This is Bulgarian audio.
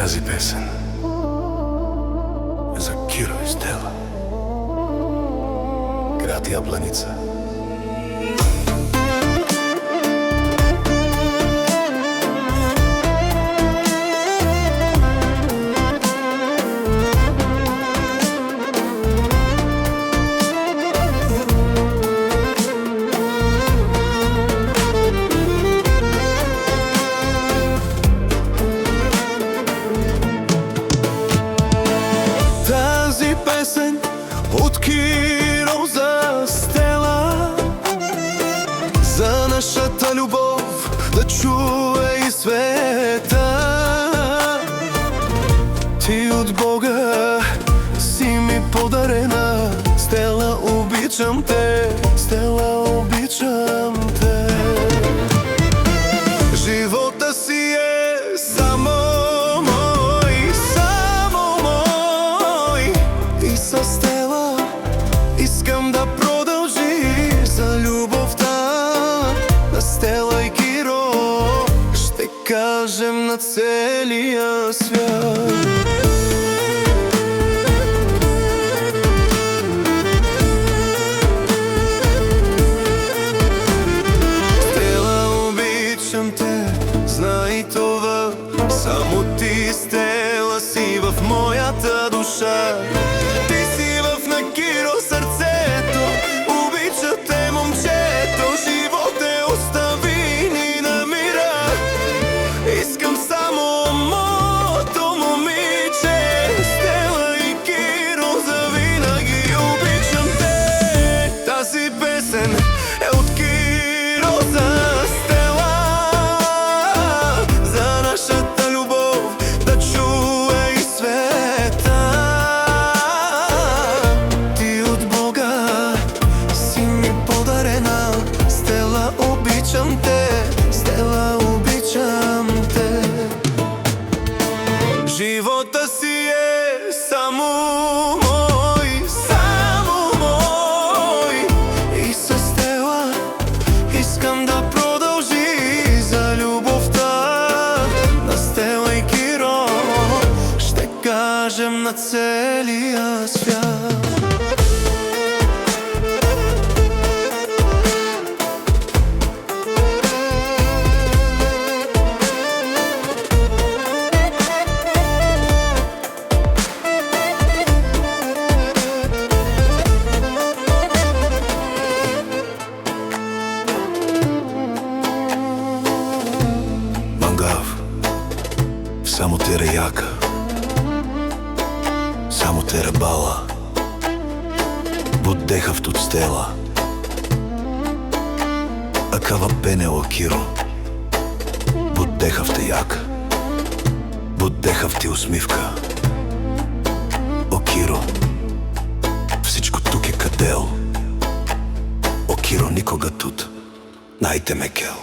Тази песен е за Киро и Стела, град Ябланица. Песен от Киро за Стела, за нашата любов да чуе и света. Ти от Бога си ми подарена, Стела, обичам те, Стела, обичам те. Живота си е само с Стела искам да продължи за любовта на Стела и Киро. Ще кажем на целия свят. Стела, обичам те, знай това. Само ти, Стела, си в моята душа. Живота си е само мой, само мой. И с Стела искам да продължи за любовта на Стела и Киро. Ще кажем на целия свят. Само тера яка, само тера бала, буддехав от Стела, акава пенела Киро, буддехав те яка, буддехав ти усмивка. О, Киро, всичко тук е кадел. О, Киро, никога тут, найте ме кел.